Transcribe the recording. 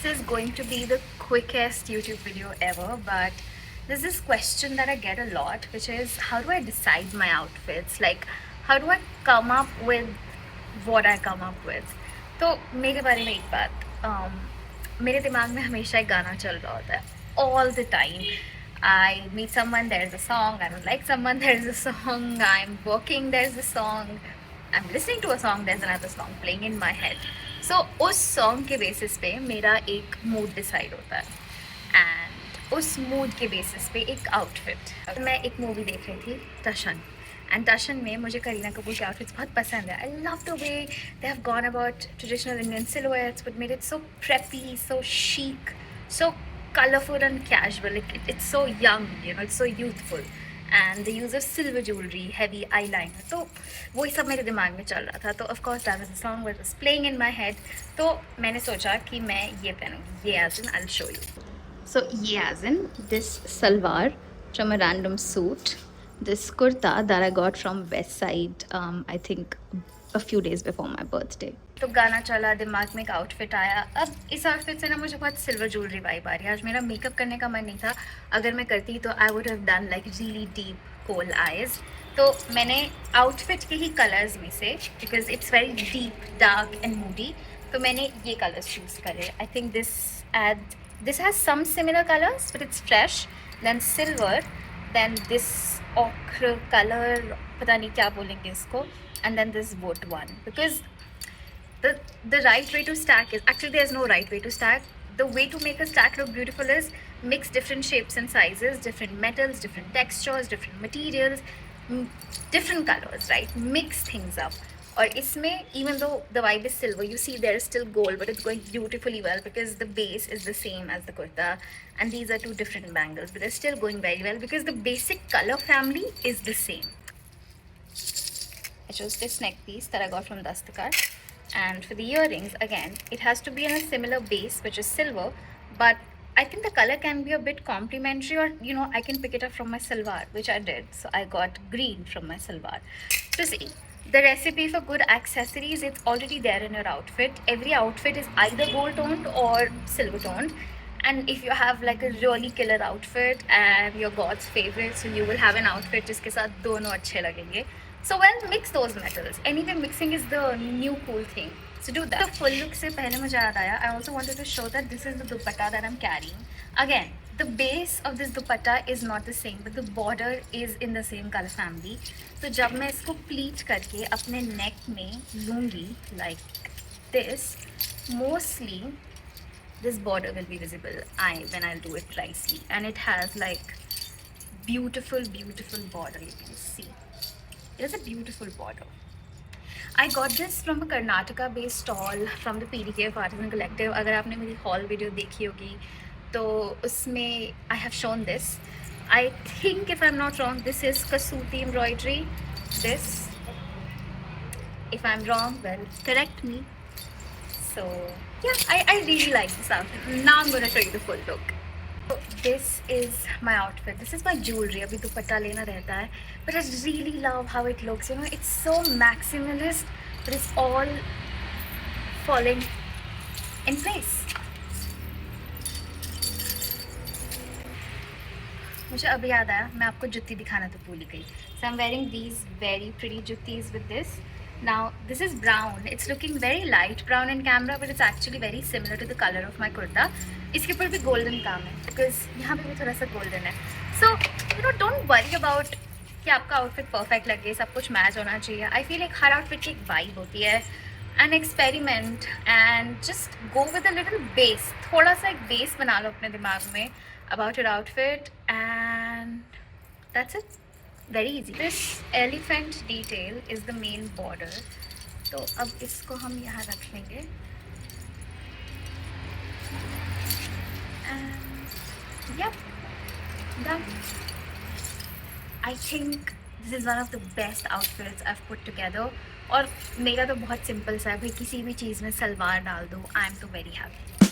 This is going to be the quickest YouTube video ever, but there's this question that I get a lot, which is how do I decide my outfits? Like, how do I come up with what I come up with? तो मेरे बारे में एक बात, मेरे दिमाग में हमेशा एक गाना चल रहा होता है all the time. I meet someone, there's a song. I don't like someone, there's a song. I'm working, there's a song. I'm listening to a song, there's another song playing in my head. So उस song के basis पे मेरा एक mood decide होता है and उस mood के basis पे एक आउटफिट. मैं एक मूवी देख रही थी टशन, एंड टशन में मुझे करीना कपूर के आउटफिट्स बहुत पसंद है. I love the way they have gone about traditional Indian silhouettes but made it so preppy, so chic, so colorful and casual. It's so young, you know, it's so youthful. And the use of silver jewelry, heavy eyeliner. तो वही सब मेरे दिमाग में चल रहा था. तो of course that was a song that was playing in my head. तो मैंने सोचा कि मैं ये पहनूँगी. ये as in I'll show you. So ये as in this salwar from a random suit. This kurta that I got from West Side, I think a few days before my birthday. तो गाना चला, दिमाग में एक आउटफिट आया. अब इस आउटफिट से ना मुझे बहुत सिल्वर ज्वेलरी वाइब आ रही है. आज मेरा मेकअप करने का मन नहीं था. अगर मैं करती तो I would have done like really deep kohl eyes. तो मैंने आउटफिट के ही कलर्स में से, because it's very deep dark and moody, तो मैंने ये कलर्स चूज करे. I think this has some similar colours but it's fresh. Then silver, then this ochre color, पता नहीं क्या बोलेंगे इसको, and then this wood one, because the right way to stack is, actually there's no right way to stack. The way to make a stack look beautiful is mix different shapes and sizes, different metals, different textures, different materials, different colors, right? Mix things up. और इसमें even though the vibe is silver, you see there is still gold, but it's going beautifully well because the base is the same as the kurta, and these are two different bangles, but they're still going very well because the basic color family is the same. I chose this neck piece that I got from Dastakar, and for the earrings, again, it has to be in a similar base, which is silver, but I think the color can be a bit complementary, or you know, I can pick it up from my salwar, which I did. So I got green from my salwar. So see, the recipe for good accessories, it's already there in your outfit. Every outfit is either gold toned or silver toned. And if you have like a really killer outfit and you're God's favorite, so you will have an outfit जिसके साथ दोनों अच्छे लगेंगे. So well, mix those metals. Anyway, mixing is the new cool thing. So do that. The full look से पहले मुझे याद आया, I also wanted to show that this is the dupatta that I'm carrying. Again, the base of this dupatta is not the same, but the border is in the same color family. तो जब मैं इसको pleat करके अपने neck में लूँगी like this, mostly this border will be visible when I'll do it nicely, and it has like beautiful border. You can see it is a beautiful border. I got this from a Karnataka based stall from the PDKF Artisan Collective. अगर आपने मेरी haul video देखी होगी तो उसमें I have shown this. I think if I'm not wrong, this is Kasuti embroidery. This, if I'm wrong, well, correct me. So yeah, I really like this outfit. Now I'm going to show you the full look. So this is my outfit. This is my jewelry. अभी दुपट्टा लेना रहता है, but I really love how it looks. You know, it's so maximalist, but it's all falling in place. मुझे अभी याद आया, मैं आपको जुत्ती दिखाना तो भूल गई. So I'm wearing these very pretty juttis with this. Now this is brown. It's looking very light brown in camera, but it's actually very similar to the color of my kurta. इसके ऊपर भी golden काम है, because यहाँ पे भी थोड़ा सा golden है. So you know, don't worry about कि आपका outfit perfect लगे, सब कुछ match होना चाहिए. I feel like her outfit की एक vibe होती है. And experiment and just go with a little base. थोड़ा सा एक base बना लो अपने दिमाग में about your outfit, and that's it. Very easy. This elephant detail is the main border. तो अब इसको हम यहाँ रख लेंगे. And yep, done. I think this is one of the best outfits I've put together. और मेरा तो बहुत सिंपल सा है भाई, किसी भी चीज़ में सलवार डाल दो, I am तो very happy.